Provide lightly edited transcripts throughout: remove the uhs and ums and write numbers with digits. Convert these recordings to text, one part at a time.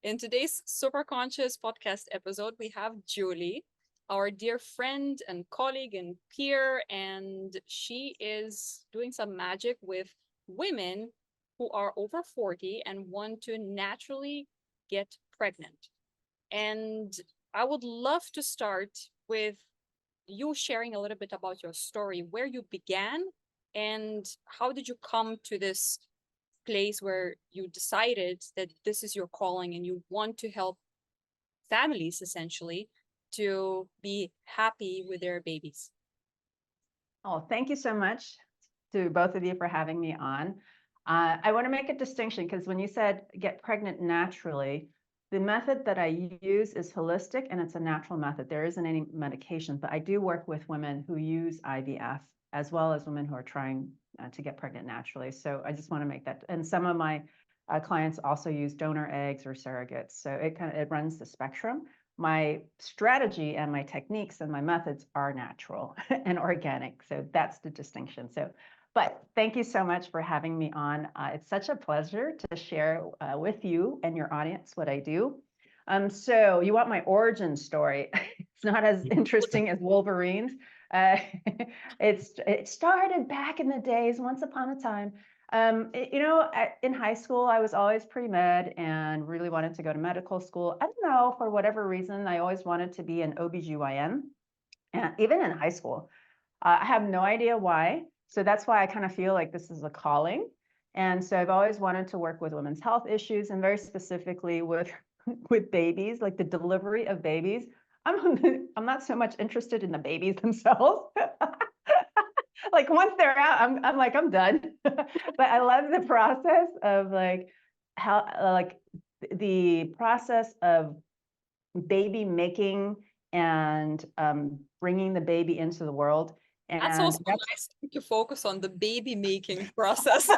In today's Superconscious podcast episode, we have Julie, our dear friend and colleague and peer, and she is doing some magic with women who are over 40 and want to naturally get pregnant. And I would love to start with you sharing a little bit about your story, where you began, and how did you come to this place where you decided that this is your calling and you want to help families essentially to be happy with their babies. Oh, thank you so much to both of you for having me on. I want to make a distinction because when you said get pregnant naturally, the method that I use is holistic and it's a natural method. There isn't any medication, but I do work with women who use IVF as well as women who are trying to get pregnant naturally. So I just want to make that. And some of my clients also use donor eggs or surrogates. So it runs the spectrum. My strategy and my techniques and my methods are natural and organic. So that's the distinction. But thank you so much for having me on. It's such a pleasure to share with you and your audience what I do. So you want my origin story? It's not as interesting as Wolverine's. Uh, it started back in the days, once upon a time. In high school, I was always pre-med and really wanted to go to medical school. I don't know, for whatever reason, I always wanted to be an OBGYN, and even in high school. I have no idea why. So that's why I kind of feel like this is a calling. And so I've always wanted to work with women's health issues and very specifically with with babies, like the delivery of babies. I'm not so much interested in the babies themselves. Like once they're out, I'm like, I'm done. But I love the process of like how the process of baby making and bringing the baby into the world. That's And also a that's nice thing to focus on the baby making process.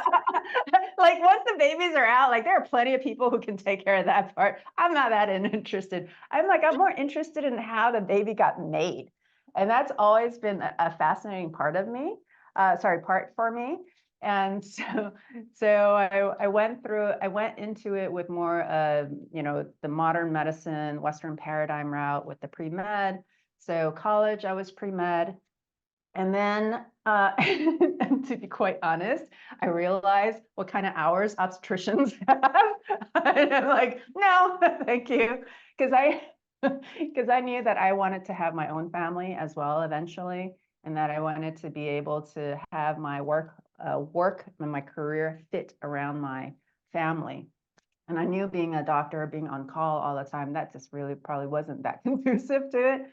like once the babies are out, like there are plenty of people who can take care of that part. I'm not that interested. I'm more interested in how the baby got made. And that's always been a fascinating part of me, part for me. And I went into it with more, the modern medicine, Western paradigm route with the pre-med. So college, I was pre-med. And then, to be quite honest, I realized what kind of hours obstetricians have. And I'm like, no, thank you. Because I knew that I wanted to have my own family as well eventually, and that I wanted to be able to have my work and my career fit around my family. And I knew being a doctor, being on call all the time, that just really probably wasn't that conducive to it.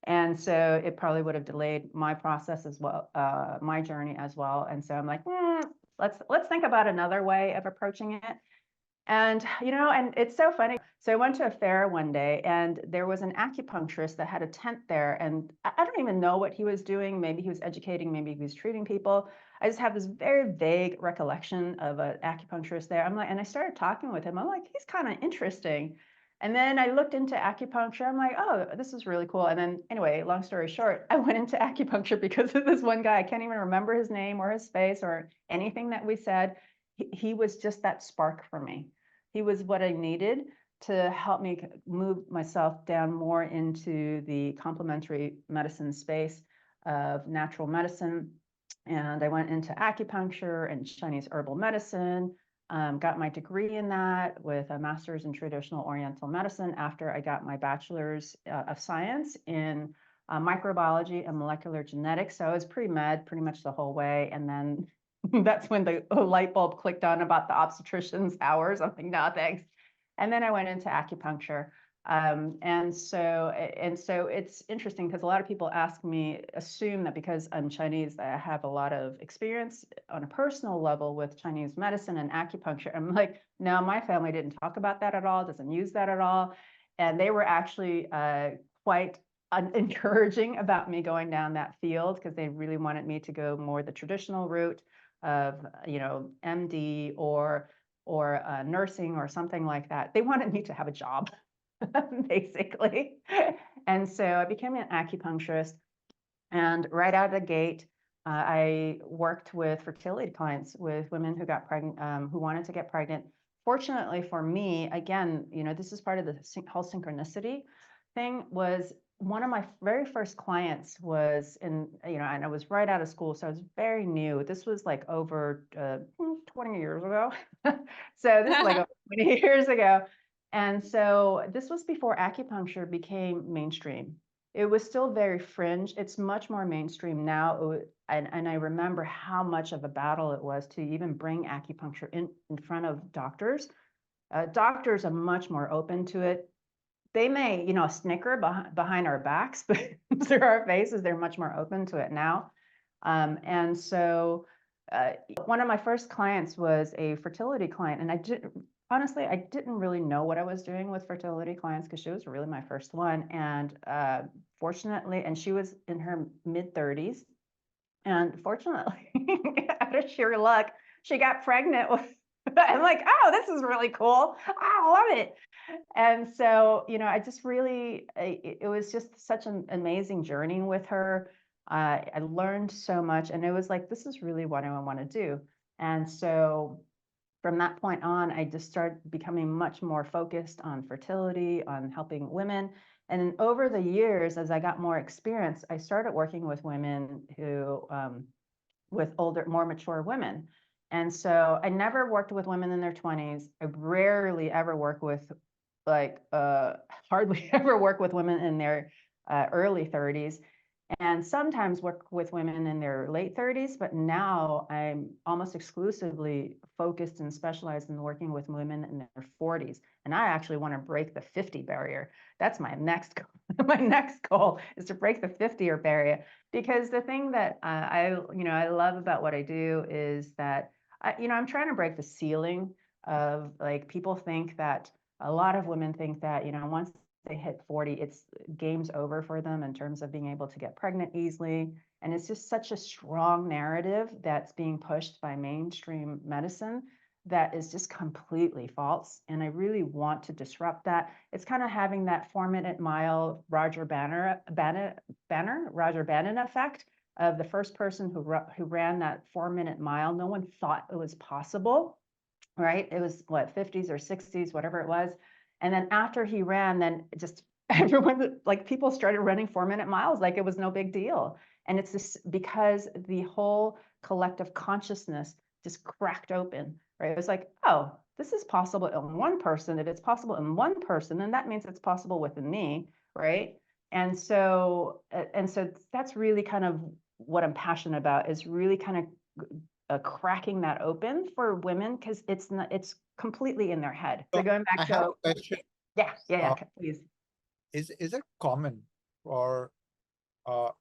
And so it probably would have delayed my process as well, my journey as well. And so I'm like, let's think about another way of approaching it. And it's so funny. So I went to a fair one day and there was an acupuncturist that had a tent there. And I don't even know what he was doing. Maybe he was educating, maybe he was treating people. I just have this very vague recollection of an acupuncturist there. And I started talking with him. I'm like, he's kind of interesting. And then I looked into acupuncture. I'm like, oh, this is really cool. And then anyway, long story short, I went into acupuncture because of this one guy. I can't even remember his name or his face or anything that we said. He was just that spark for me. He was what I needed to help me move myself down more into the complementary medicine space of natural medicine. And I went into acupuncture and Chinese herbal medicine, got my degree in that with a master's in traditional Oriental medicine after I got my bachelor's of science in microbiology and molecular genetics. So I was pre-med pretty much the whole way. And then that's when the light bulb clicked on about the obstetrician's hours. I'm like, no, thanks. And then I went into acupuncture. And so it's interesting because a lot of people assume that because I'm Chinese, that I have a lot of experience on a personal level with Chinese medicine and acupuncture. I'm like, no, my family didn't talk about that at all, doesn't use that at all. And they were actually quite encouraging about me going down that field because they really wanted me to go more the traditional route of, MD or nursing or something like that. They wanted me to have a job, basically. And so I became an acupuncturist. And right out of the gate, I worked with fertility clients, with women who got pregnant, who wanted to get pregnant fortunately for me, again, this is part of the whole synchronicity thing, was one of my very first clients was in, and I was right out of school. So I was very new. This was like over 20 years ago. So this is like over 20 years ago. And so this was before acupuncture became mainstream. It was still very fringe. It's much more mainstream now. And I remember how much of a battle it was to even bring acupuncture in front of doctors. Doctors are much more open to it. They may, snicker behind our backs, but through our faces, they're much more open to it now. And so one of my first clients was a fertility client. And honestly, I didn't really know what I was doing with fertility clients because she was really my first one. And fortunately, and she was in her mid 30s. And fortunately, out of sheer luck, she got pregnant with, I'm like, oh, this is really cool. I love it. And so, I just really, it was just such an amazing journey with her. I learned so much, and it was like, this is really what I want to do. And so from that point on, I just started becoming much more focused on fertility, on helping women. And over the years, as I got more experience, I started working with women who, with older, more mature women. And so I never worked with women in their 20s. I rarely ever work with hardly ever work with women in their early 30s, and sometimes work with women in their late 30s. But now I'm almost exclusively focused and specialized in working with women in their 40s. And I actually want to break the 50 barrier. That's my next goal. My next goal is to break the 50 barrier, because the thing that I love about what I do is that I'm trying to break the ceiling of, like, people think that, a lot of women think that, once they hit 40, it's game's over for them in terms of being able to get pregnant easily. And it's just such a strong narrative that's being pushed by mainstream medicine that is just completely false. And I really want to disrupt that. It's kind of having that 4-minute mile Roger Banner effect of the first person who ran that 4-minute mile. No one thought it was possible. Right? It was what, 50s or 60s, whatever it was. And then after he ran, then just everyone, like, people started running 4-minute miles like it was no big deal. And it's this because the whole collective consciousness just cracked open, right? It was like, oh, this is possible in one person. If it's possible in one person, then that means it's possible within me, right? And so that's really kind of what I'm passionate about, is really kind of cracking that open for women, because it's completely in their head. So So going I back have to, a question. yeah, Uh, please. is it common for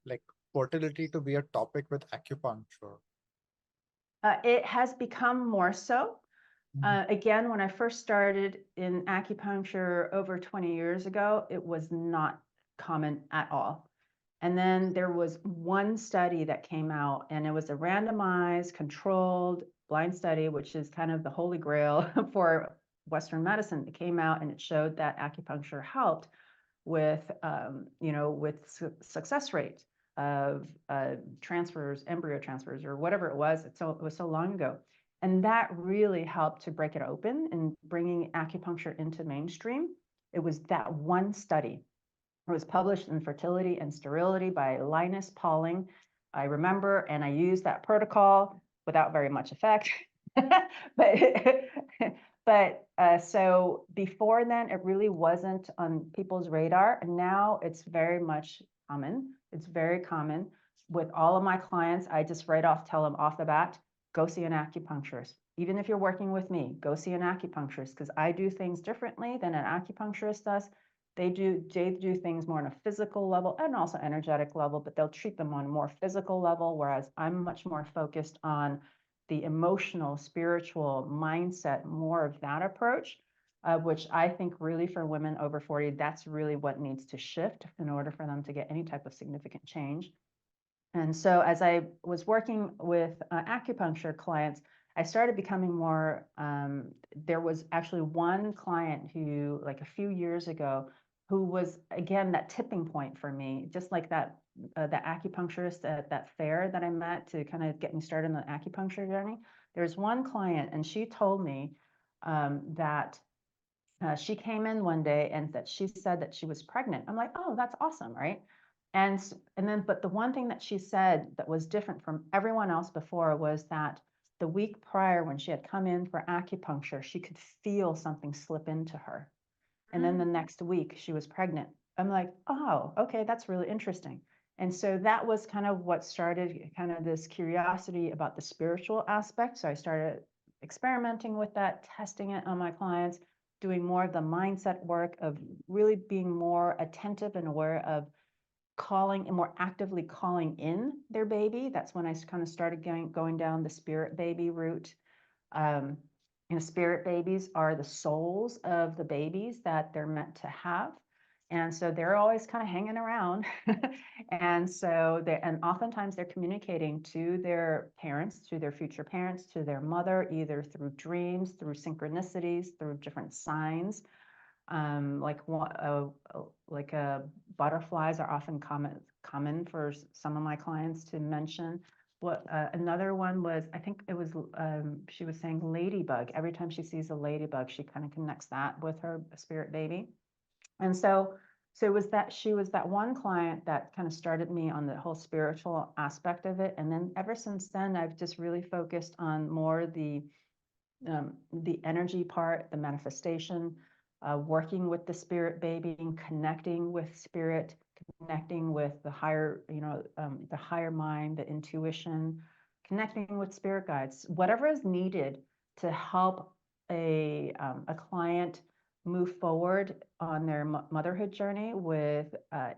like fertility to be a topic with acupuncture? It has become more so. Mhm. Again, when I first started in acupuncture over 20 years ago, it was not common at all. And then there was one study that came out, and it was a randomized, controlled, blind study, which is kind of the holy grail for Western medicine. It came out and it showed that acupuncture helped with, success rate of transfers, embryo transfers, or whatever it was. It was so long ago. And that really helped to break it open and bringing acupuncture into mainstream. It was that one study. It was published in Fertility and Sterility by Linus Pauling, I remember, and I used that protocol without very much effect. but so before then, it really wasn't on people's radar. And now it's very much common. It's very common. With all of my clients, I just tell them off the bat, go see an acupuncturist. Even if you're working with me, go see an acupuncturist, because I do things differently than an acupuncturist does. They do things more on a physical level and also energetic level, but they'll treat them on a more physical level, whereas I'm much more focused on the emotional, spiritual mindset, more of that approach, which I think really for women over 40, that's really what needs to shift in order for them to get any type of significant change. And so as I was working with acupuncture clients, I started becoming more, there was actually one client who, like a few years ago, who was, again, that tipping point for me, just like that, the acupuncturist at that fair that I met to kind of get me started on the acupuncture journey. There's one client, and she told me, that she came in one day and that she said that she was pregnant. I'm like, oh, that's awesome, right? And then, but the one thing that she said that was different from everyone else before was that the week prior, when she had come in for acupuncture, she could feel something slip into her. And then the next week she was pregnant. I'm like, oh, okay, that's really interesting. And so that was kind of what started kind of this curiosity about the spiritual aspect. So I started experimenting with that, testing it on my clients, doing more of the mindset work of really being more attentive and aware of calling and more actively calling in their baby. That's when I kind of started going down the spirit baby route. Um, spirit babies are the souls of the babies that they're meant to have. And so they're always kind of hanging around. And so and oftentimes they're communicating to their parents, to their future parents, to their mother, either through dreams, through synchronicities, through different signs. Like butterflies are often common for some of my clients to mention. What another one was, I think it was, she was saying ladybug. Every time she sees a ladybug, she kind of connects that with her spirit baby. And so it was that she was that one client that kind of started me on the whole spiritual aspect of it. And then ever since then, I've just really focused on more the energy part, the manifestation, working with the spirit baby, connecting with spirit, connecting with the higher, the higher mind, the intuition, connecting with spirit guides, whatever is needed to help a client move forward on their motherhood journey with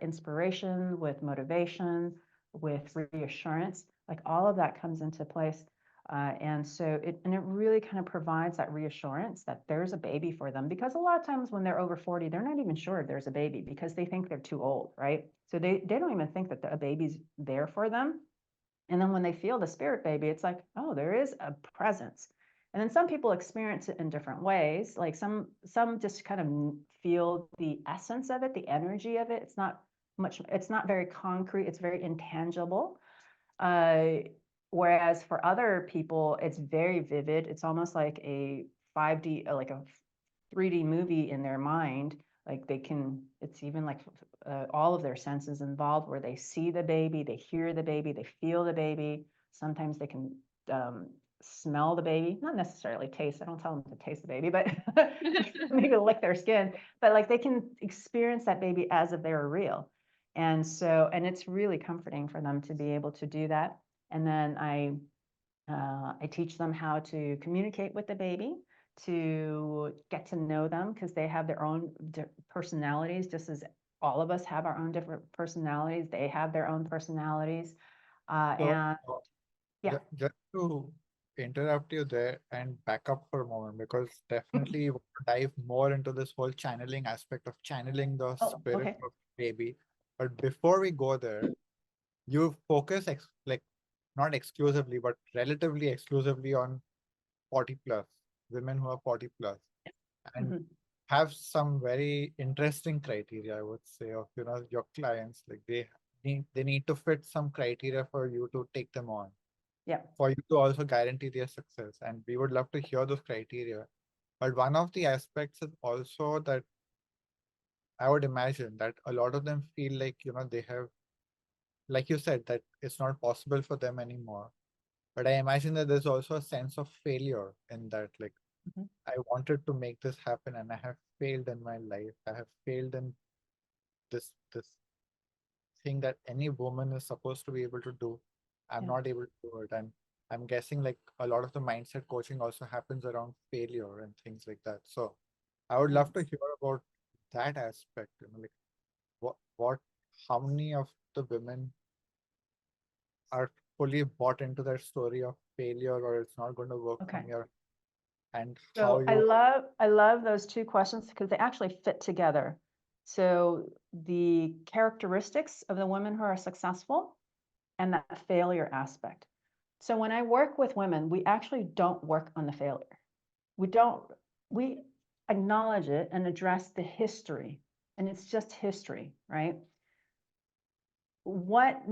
inspiration, with motivation, with reassurance. Like all of that comes into place. And so it really kind of provides that reassurance that there's a baby for them, because a lot of times when they're over 40, they're not even sure there's a baby because they think they're too old, right? So they don't even think that a baby's there for them. And then when they feel the spirit baby, it's like, oh, there is a presence. And then some people experience it in different ways. Like some just kind of feel the essence of it, the energy of it. It's not very concrete. It's very intangible. Whereas for other people, it's very vivid. It's almost like a 5D, like a 3D movie in their mind. Like it's even like all of their senses involved, where they see the baby, they hear the baby, they feel the baby. Sometimes they can smell the baby, not necessarily taste. I don't tell them to taste the baby, but maybe lick their skin. But like they can experience that baby as if they were real. And it's really comforting for them to be able to do that. And then I teach them how to communicate with the baby, to get to know them, because they have their own personalities, just as all of us have our own different personalities. They have their own personalities. And yeah. Just to interrupt you there and back up for a moment, because definitely you want to dive more into this whole channeling aspect of channeling the Oh, spirit okay. of baby. But before we go there, you focus like not exclusively, but relatively exclusively on 40 plus women who are 40 plus, and Mhm. have some very interesting criteria, I would say, of your clients. Like they need to fit some criteria for you to take them on, Yeah. for you to also guarantee their success. And we would love to hear those criteria. But one of the aspects is also that I would imagine that a lot of them feel like, they have, like you said, that it's not possible for them anymore. But I imagine that there's also a sense of failure in that. Like, Mhm. I wanted to make this happen and I have failed in my life. I have failed in this thing that any woman is supposed to be able to do. I'm Yeah. not able to do it. And I'm guessing like a lot of the mindset coaching also happens around failure and things like that. So I would Yeah. love to hear about that aspect. Like what how many of the women are fully bought into that story of failure, or it's not going to work for Okay. me, or and how So you I love those two questions because they actually fit together. So the characteristics of the women who are successful and that failure aspect. So when I work with women, we actually don't work on the failure. We acknowledge it and address the history, and it's just history, right? What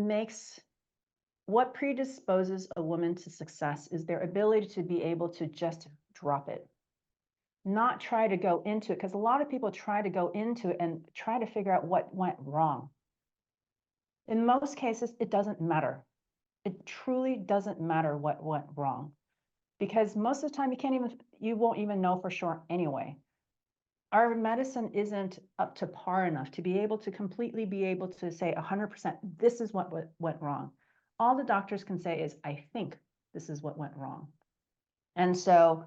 predisposes a woman to success is their ability to be able to just drop it. not try to go into it, because a lot of people try to go into it and try to figure out what went wrong. In most cases, it doesn't matter. It truly doesn't matter what went wrong, because most of the time you won't even know for sure anyway. Our medicine isn't up to par enough to be able to completely be able to say 100%, this is what went wrong. All the doctors can say is, I think this is what went wrong. And so,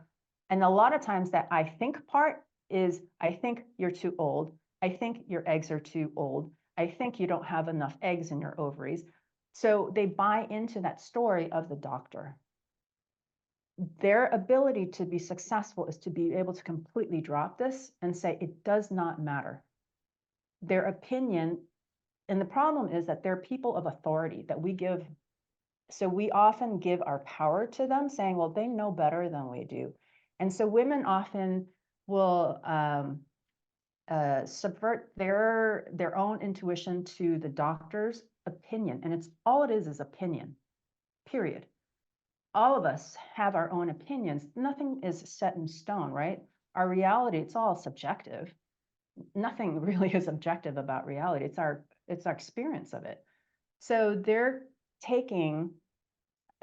and a lot of times that I think part is, I think you're too old. I think your eggs are too old. I think you don't have enough eggs in your ovaries. So they buy into that story of the doctor. Their ability to be successful is to be able to completely drop this and say, it does not matter. Their opinion, and the problem is that they're people of authority that we give. So we often give our power to them, saying, well, they know better than we do. And so women often will subvert their own intuition to the doctor's opinion. And it's all it is opinion, period. All of us have our own opinions. Nothing is set in stone, right? Our reality, it's all subjective. Nothing really is objective about reality. It's our experience of it. So they're taking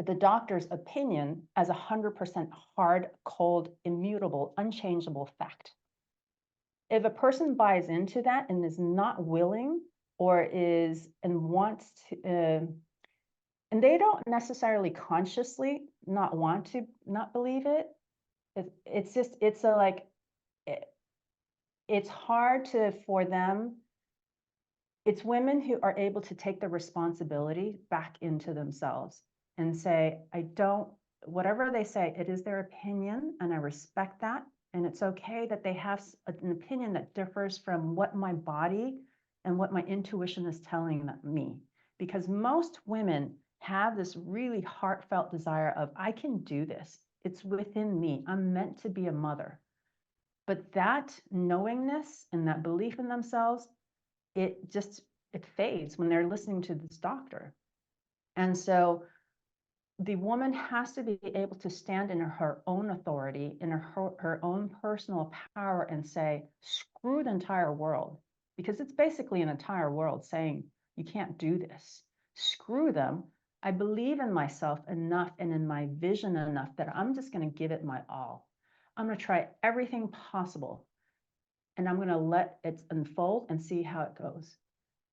the doctor's opinion as 100% hard, cold, immutable, unchangeable fact. If a person buys into that and is not willing or wants to, and they don't necessarily consciously not want to not believe it. It's just, it's hard for them. It's women who are able to take the responsibility back into themselves and say, whatever they say, it is their opinion and I respect that. And it's okay that they have an opinion that differs from what my body and what my intuition is telling me. Because most women have this really heartfelt desire of, I can do this. It's within me. I'm meant to be a mother. But that knowingness and that belief in themselves, it fades when they're listening to this doctor. And so the woman has to be able to stand in her own authority, in her own personal power and say, screw the entire world, because it's basically an entire world saying, you can't do this. Screw them. I believe in myself enough and in my vision enough that I'm just going to give it my all. I'm going to try everything possible and I'm going to let it unfold and see how it goes.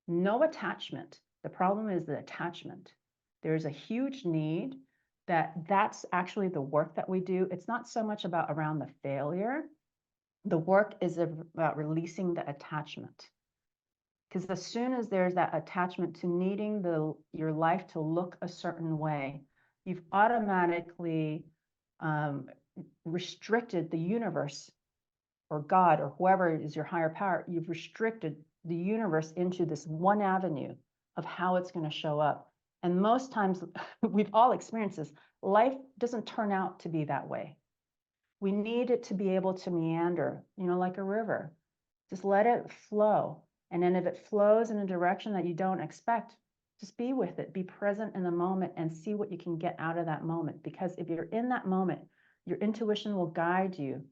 No attachment. The problem is the attachment. There's a huge need that's actually the work that we do. It's not so much about around the failure. The work is about releasing the attachment. Because as soon as there's that attachment to needing your life to look a certain way, you've automatically restricted the universe or God or whoever is your higher power. You've restricted the universe into this one avenue of how it's going to show up. And most times, we've all experienced this, life doesn't turn out to be that way. We need it to be able to meander, like a river. Just let it flow. And then if it flows in a direction that you don't expect, just be with it, be present in the moment and see what you can get out of that moment. Because if you're in that moment, your intuition will guide you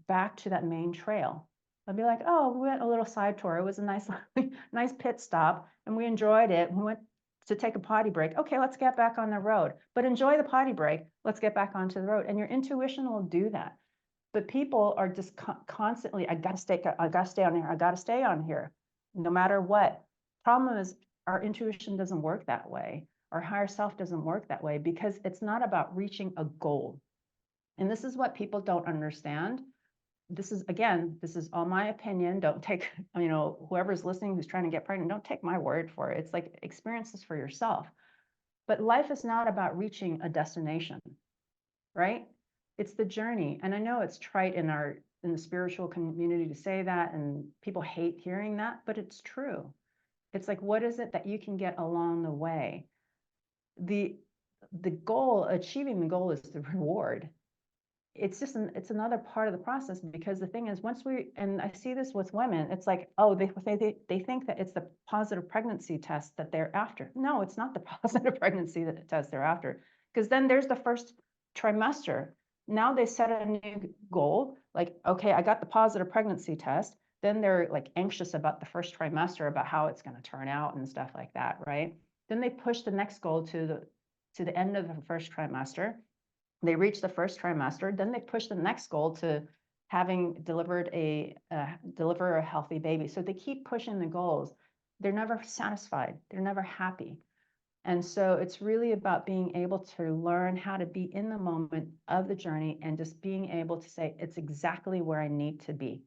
back to that main trail. I'll be like, oh, we went a little side tour. It was a nice, nice pit stop and we enjoyed it. We went to take a potty break. Okay, let's get back on the road, but enjoy the potty break. Let's get back onto the road. And your intuition will do that. But people are just constantly, I gotta stay on here. I gotta stay on here, no matter what. Problem is, our intuition doesn't work that way. Our higher self doesn't work that way because it's not about reaching a goal. And this is what people don't understand. This is all my opinion. Don't take, whoever's listening who's trying to get pregnant, don't take my word for it. It's like, experience this for yourself. But life is not about reaching a destination, right? It's the journey. And I know it's trite in the spiritual community to say that, and people hate hearing that, but it's true. It's like, what is it that you can get along the way? The goal, achieving the goal is the reward. It's another part of the process, because the thing is, and I see this with women, it's like, oh, they think that it's the positive pregnancy test that they're after. No, it's not the positive pregnancy test they're after, because then there's the first trimester. now they set a new goal, like, okay, I got the positive pregnancy test. Then they're like anxious about the first trimester, about how it's going to turn out and stuff like that, right? Then they push the next goal to the end of the first trimester. They reach the first trimester, then they push the next goal to having deliver a healthy baby. So they keep pushing the goals. They're never satisfied. They're never happy. And so it's really about being able to learn how to be in the moment of the journey and just being able to say, it's exactly where I need to be.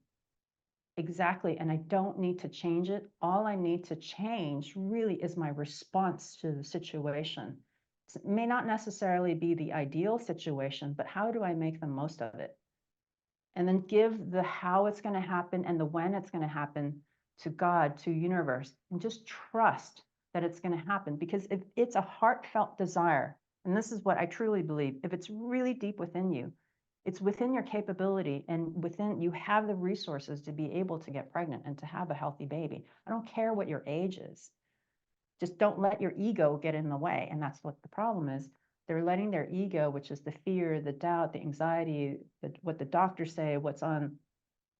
Exactly. And I don't need to change it. All I need to change really is my response to the situation. It may not necessarily be the ideal situation, but how do I make the most of it? And then give the how it's going to happen and the when it's going to happen to God, to universe, and just trust that it's going to happen. Because if it's a heartfelt desire, and this is what I truly believe, if it's really deep within you, it's within your capability and within you have the resources to be able to get pregnant and to have a healthy baby. I don't care what your age is. Just don't let your ego get in the way. And that's what the problem is. They're letting their ego, which is the fear, the doubt, the anxiety, what the doctors say, what's on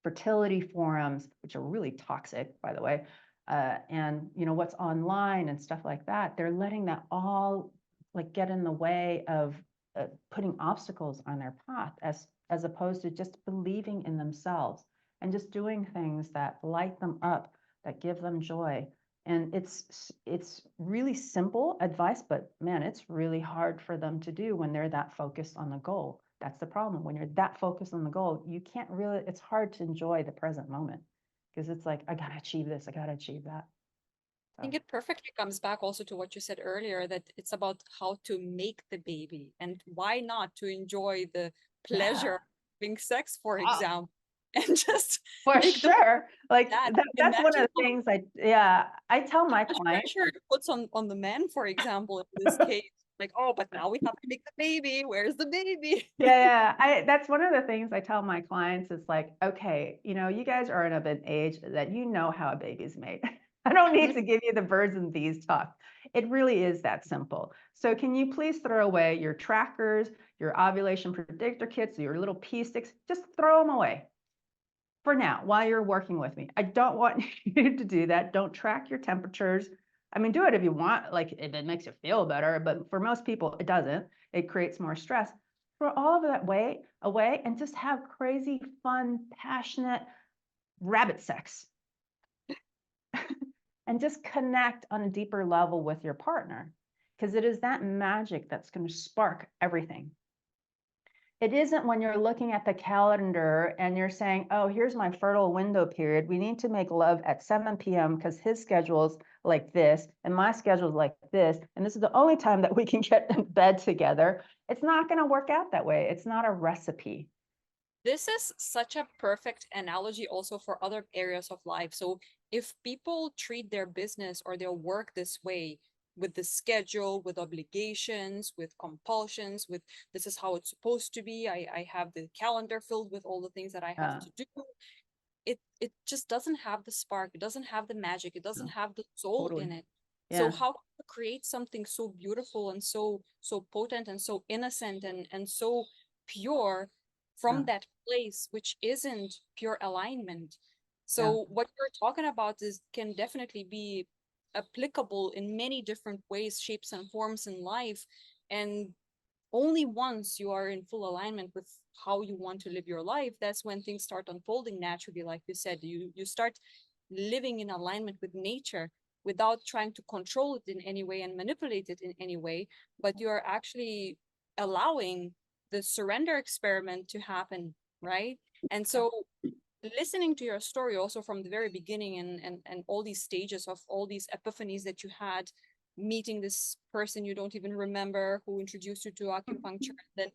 fertility forums, which are really toxic, by the way, and what's online and stuff like that. They're letting that all like get in the way of putting obstacles on their path, as opposed to just believing in themselves and just doing things that light them up, that give them joy. And it's really simple advice, but man, it's really hard for them to do when they're that focused on the goal. That's the problem. When you're that focused on the goal, you can't really, it's hard to enjoy the present moment because it's like, I got to achieve this, I got to achieve that. I think it perfectly comes back also to what you said earlier, that it's about how to make the baby and why not to enjoy the pleasure of having sex, for Oh, example, and just for make the sure. Like that. that's one Imagine of the things I tell how my much clients. pressure it puts on the men, for example, in this case. Like, oh, but now we have to make the baby. Where's the baby? That's one of the things I tell my clients is like, okay, you guys are in an age that you know how a baby's made. I don't need to give you the birds and bees talk. It really is that simple. So can you please throw away your trackers, your ovulation predictor kits, your little pee sticks, just throw them away for now while you're working with me. I don't want you to do that. Don't track your temperatures. I mean, do it if you want, like if it makes you feel better, but for most people, it doesn't. It creates more stress. Throw all of that away and just have crazy, fun, passionate rabbit sex. And just connect on a deeper level with your partner, because it is that magic that's going to spark everything. It isn't when you're looking at the calendar and you're saying, oh, here's my fertile window period. We need to make love at 7 p.m. because his schedule's like this and my schedule's like this. And this is the only time that we can get in bed together. It's not going to work out that way. It's not a recipe. This is such a perfect analogy also for other areas of life. So if people treat their business or their work this way, with the schedule, with obligations, with compulsions, with this is how it's supposed to be, I have the calendar filled with all the things that I have to do, it just doesn't have the spark, it doesn't have the magic, it doesn't have the soul Totally. in it. So Yeah. how to create something so beautiful and so potent and so innocent and so pure from that place, which isn't pure alignment. So what you're talking about is can definitely be applicable in many different ways, shapes and forms in life. And only once you are in full alignment with how you want to live your life, that's when things start unfolding naturally. Like you said, you start living in alignment with nature without trying to control it in any way and manipulate it in any way, but you are actually allowing the surrender experiment to happen, right? And so listening to your story also from the very beginning, and all these stages of all these epiphanies that you had, meeting this person you don't even remember who introduced you to acupuncture, then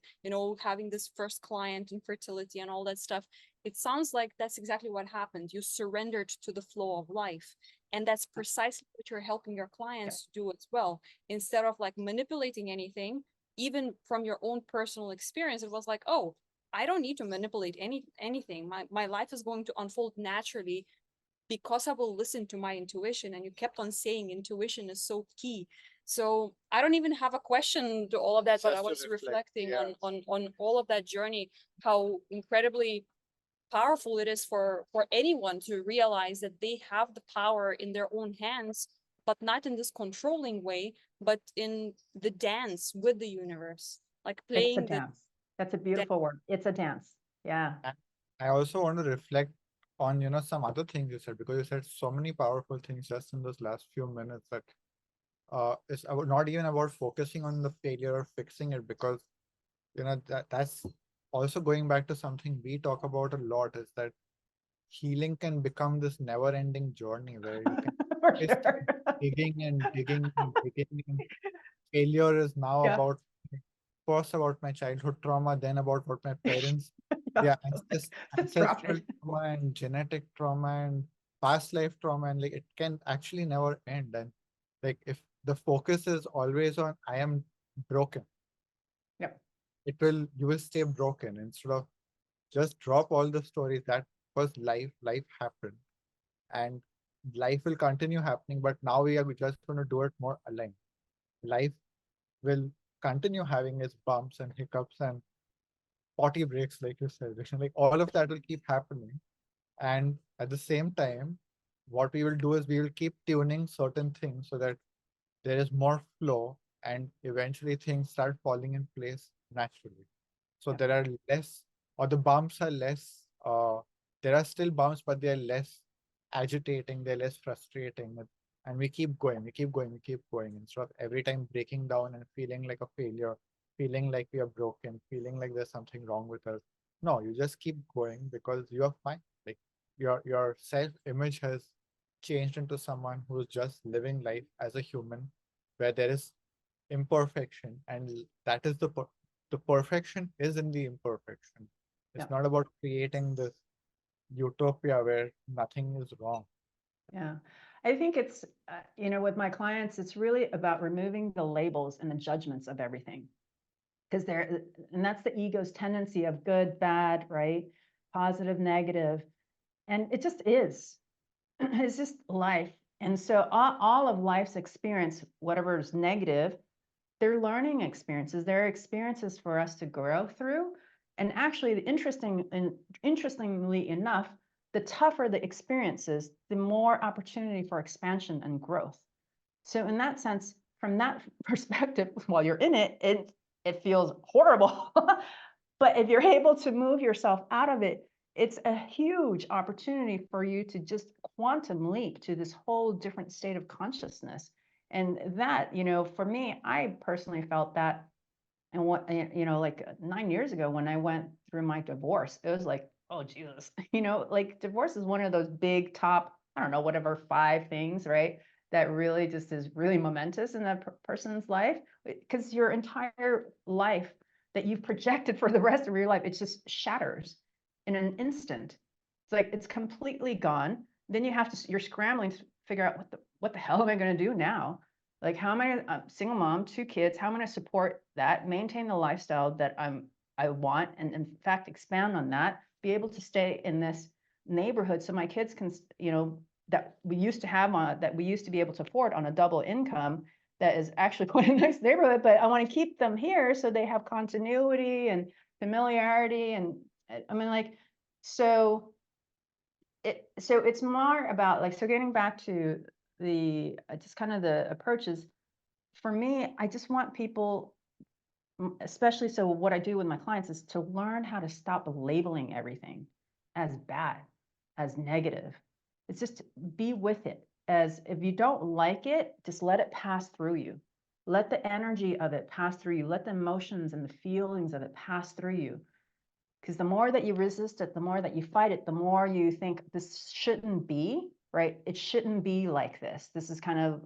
having this first client in fertility and all that stuff, it sounds like that's exactly what happened. You surrendered to the flow of life, and that's precisely what you're helping your clients to do as well. Instead of like manipulating anything, even from your own personal experience, it was like, oh, I don't need to manipulate anything. My life is going to unfold naturally because I will listen to my intuition. And you kept on saying intuition is so key. So I don't even have a question to all of that, but I Just to was reflect, reflecting yeah. on all of that journey, how incredibly powerful it is for anyone to realize that they have the power in their own hands, but not in this controlling way, but in the dance with the universe, like It's a playing the dance. That's a beautiful word. It's a dance. Yeah. I also want to reflect on, some other things you said, because you said so many powerful things just in those last few minutes that it's not even about focusing on the failure or fixing it, because that's also going back to something we talk about a lot, is that healing can become this never-ending journey where you can For always sure. keep digging and digging and digging. And failure is now Yeah. about, first about my childhood trauma, then about what my parents, Yeah. yeah, Let's drop ancestral it. trauma and genetic trauma and past life trauma, and like it can actually never end. And like if the focus is always on I am broken, Yep. you will stay broken instead of just drop all the stories. That was life happened, and life will continue happening, but now we are just going to do it more aligned. Life will continue having its bumps and hiccups and potty breaks, like you said, Vishnu. Like all of that will keep happening. And at the same time, what we will do is we will keep tuning certain things so that there is more flow, and eventually things start falling in place naturally. So Yep. there are less, or the bumps are less, there are still bumps, but they're less agitating, they're less frustrating. And we keep going, we keep going, we keep going, instead of every time breaking down and feeling like a failure, feeling like we are broken, feeling like there's something wrong with us. No, you just keep going because you are fine. Like your self-image has changed into someone who's just living life as a human, where there is imperfection, and that is the perfection is in the imperfection. It's Yep. not about creating this utopia where nothing is wrong. Yeah. I think it's, with my clients, it's really about removing the labels and the judgments of everything. Because and that's the ego's tendency of good, bad, right? Positive, negative. And it just is. It's just life. And so all of life's experience, whatever is negative, they're learning experiences. They're experiences for us to grow through. And actually, interestingly enough, the tougher the experiences, the more opportunity for expansion and growth. So in that sense, from that perspective, while you're in it, it feels horrible. But if you're able to move yourself out of it, it's a huge opportunity for you to just quantum leap to this whole different state of consciousness. And that, for me, I personally felt that. And what, like 9 years ago when I went through my divorce, it was like, oh, Jesus, like divorce is one of those big top, I don't know, whatever, 5 things, right? That really just is really momentous in that person's life, because your entire life that you've projected for the rest of your life, it just shatters in an instant. It's like it's completely gone. Then you're scrambling to figure out what the hell am I going to do now? Like, how am I a single mom, 2 kids? How am I going to support that, maintain the lifestyle that I want, and in fact expand on that, be able to stay in this neighborhood so my kids can, that we used to have that we used to be able to afford on a double income, that is actually quite a nice neighborhood, but I want to keep them here so they have continuity and familiarity. And I mean, like, so it's more about, like, so getting back to the just kind of the approaches. For me, I just want people, especially, so what I do with my clients is to learn how to stop labeling everything as bad, as negative. It's just be with it. As if you don't like it, just let it pass through you. Let the energy of it pass through you. Let the emotions and the feelings of it pass through you. Because the more that you resist it, the more that you fight it, the more you think this shouldn't be, right? It shouldn't be like this. This is kind of,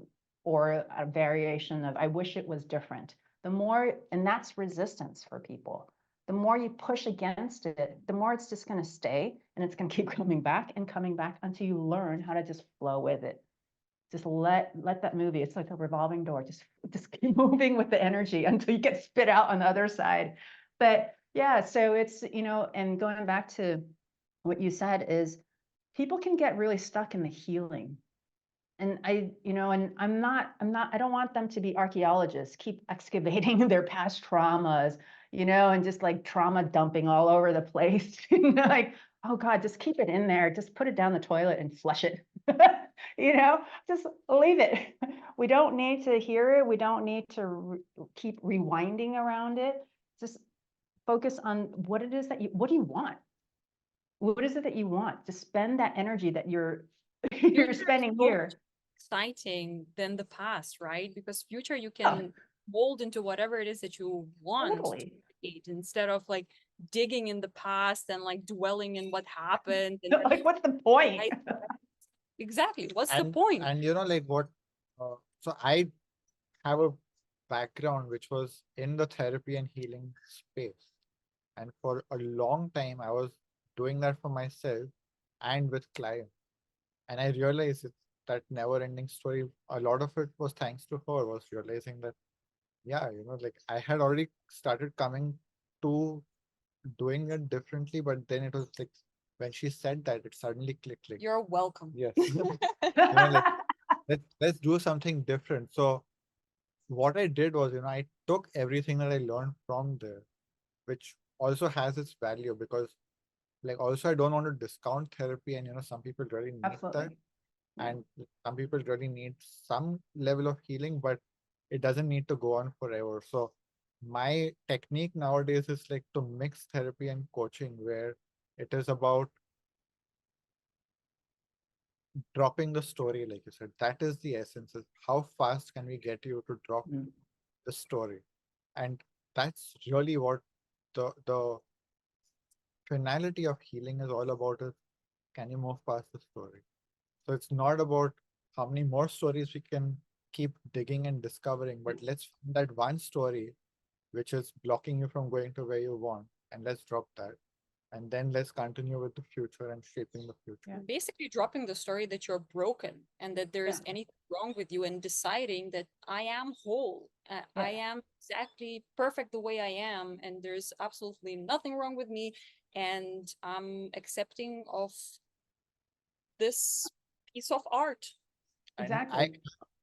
or a variation of, I wish it was different. The more, and that's resistance for people. The more you push against it, the more it's just going to stay, and it's going to keep coming back and coming back until you learn how to just flow with it. Just let that movie. It's like a revolving door. Just keep moving with the energy until you get spit out on the other side. But yeah, so it's, and going back to what you said is, people can get really stuck in the healing. And I don't want them to be archaeologists, keep excavating their past traumas, and just like trauma dumping all over the place. Like, oh God, just keep it in there. Just put it down the toilet and flush it. Just leave it. We don't need to hear it. We don't need to keep rewinding around it. Just focus on what it is what do you want? What is it that you want? To spend that energy that you're Future is spending so much here. exciting than the past, right? Because future you Oh, can mold into whatever it is that you want to totally. create instead of like digging in the past and like dwelling in what happened and Like, what's the point? I, exactly, what's the And point? like what so I have a background which was in the therapy and healing space. And for a long time, I was doing that for myself and with clients. And I realized it's that never ending story. A lot of it was thanks to her, was realizing that, yeah, like I had already started coming to doing it differently, but then it was like when she said that, it suddenly clicked like, You're welcome. yes, like let's do something different. So what I did was, I took everything that I learned from there, which also has its value because like also I don't want to discount therapy and some people really need Absolutely. that Yeah. and some people really need some level of healing, but it doesn't need to go on forever. So my technique nowadays is like to mix therapy and coaching where it is about dropping the story, like you said. That is the essence, is how fast can we get you to drop Mm. the story. And that's really what the finality of healing is all about, is can you move past the story. So it's not about how many more stories we can keep digging and discovering, but let's find that one story which is blocking you from going to where you want, and let's drop that. And then let's continue with the future and shaping the future. Yeah. Basically dropping the story that you're broken and that there is Yeah. anything wrong with you and deciding that I am whole. I Yeah. am exactly perfect the way I am and there's absolutely nothing wrong with me and I'm accepting of this piece of art. And Exactly. I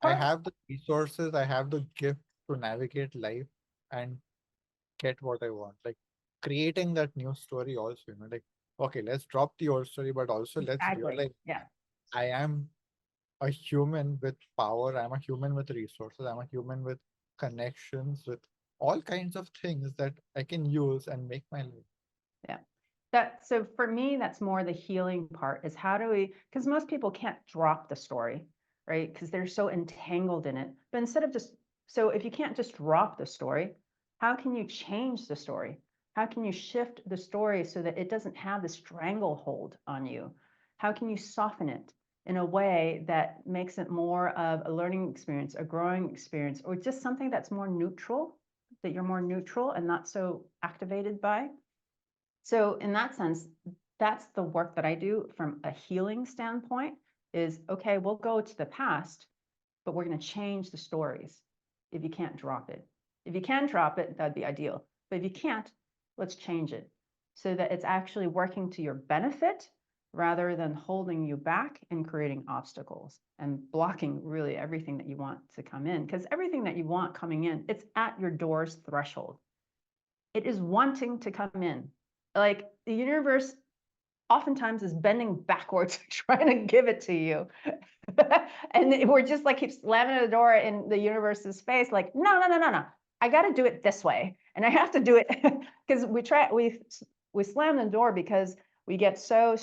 Part have the resources, I have the gift to navigate life and get what I want. Like creating that new story also, like, okay, let's drop the old story, but also let's exactly. realize Yeah. I am a human with power. I'm a human with resources. I'm a human with connections, with all kinds of things that I can use and make my life. Yeah. So for me, that's more the healing part, is how do we, because most people can't drop the story, right? Because they're so entangled in it. But instead of so if you can't just drop the story, how can you change the story? How can you shift the story so that it doesn't have the stranglehold on you? How can you soften it in a way that makes it more of a learning experience, a growing experience, or just something that's more neutral, that you're more neutral and not so activated by? So in that sense, that's the work that I do from a healing standpoint, is, okay, we'll go to the past, but we're going to change the stories if you can't drop it. If you can drop it, that'd be ideal. But if you can't, let's change it so that it's actually working to your benefit rather than holding you back and creating obstacles and blocking really everything that you want to come in. Because everything that you want coming in, it's at your door's threshold. It is wanting to come in. Like the universe oftentimes is bending backwards trying to give it to you. And we're just like keep slamming the door in the universe's face, like, no, no, no, no, no. I got to do it this way. And I have to do it because we slam the door because we get so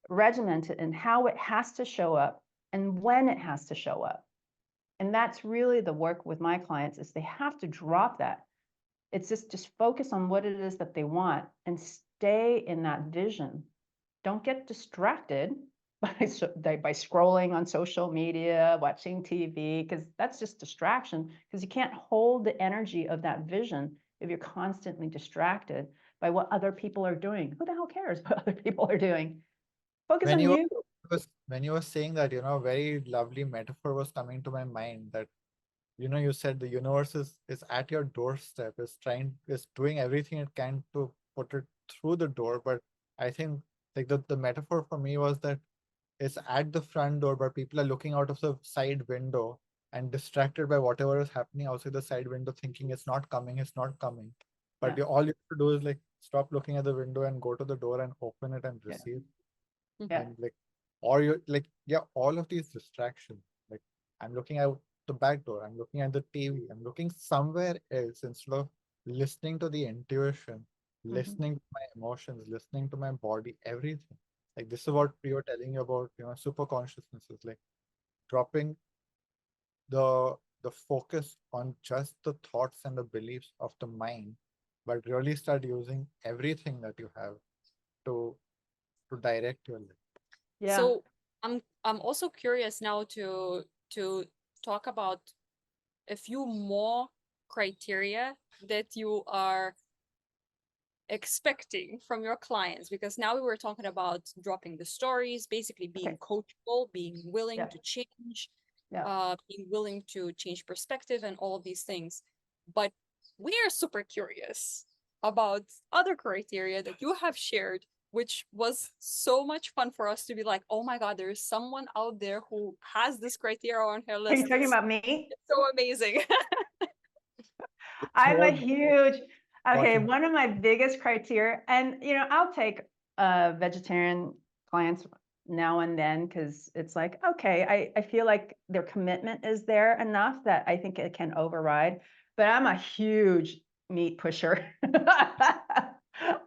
regimented in how it has to show up and when it has to show up. And that's really the work with my clients, is they have to drop that. It's just focus on what it is that they want and stay in that vision. Don't get distracted by scrolling on social media, watching TV, because that's just distraction, because you can't hold the energy of that vision if you're constantly distracted by what other people are doing. Who the hell cares what other people are doing? Focus When on you you. when you were saying that, a very lovely metaphor was coming to my mind, that you said the universe is at your doorstep, is doing everything it can to put it through the door. But I think like the metaphor for me was that is at the front door, but people are looking out of the side window and distracted by whatever is happening outside the side window, thinking it's not coming, it's not coming. But Yeah. all you have to do is like stop looking at the window and go to the door and open it and Yeah. receive. Yeah. And like, or you like, yeah, all of these distractions. Like, I'm looking out the back door, I'm looking at the TV, I'm looking somewhere else instead of listening to the intuition, listening to my emotions, listening to my body, everything. Like, this is what we were telling you about, super consciousness is like dropping the focus on just the thoughts and the beliefs of the mind, but really start using everything that you have to direct your life. Yeah. So I'm also curious now to talk about a few more criteria that you are expecting from your clients, because now we were talking about dropping the stories, basically being Okay. coachable, being willing Yeah. to change, Yeah. being willing to change perspective and all of these things. But we are super curious about other criteria that you have shared, which was so much fun for us to be like, oh my God, there is someone out there who has this criteria on her Are list. you talking It's about me? so amazing. It's I'm a about huge, okay, talking. one of my biggest criteria, and I'll take vegetarian clients now and then because it's like, okay, I feel like their commitment is there enough that I think it can override. But I'm a huge meat pusher.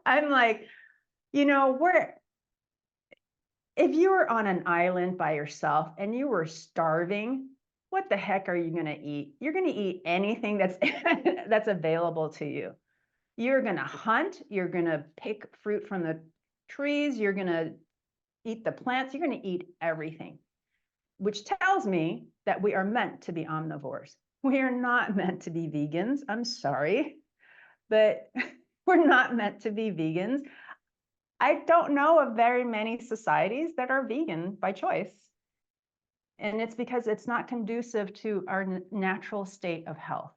I'm like, we're if you were on an island by yourself and you were starving, what the heck are you going to eat? You're going to eat anything that's that's available to you. You're going to hunt, you're going to pick fruit from the trees, you're going to eat the plants, you're going to eat everything, which tells me that we are meant to be omnivores. We are not meant to be vegans. I'm sorry, but we're not meant to be vegans. I don't know of very many societies that are vegan by choice. And it's because it's not conducive to our natural state of health.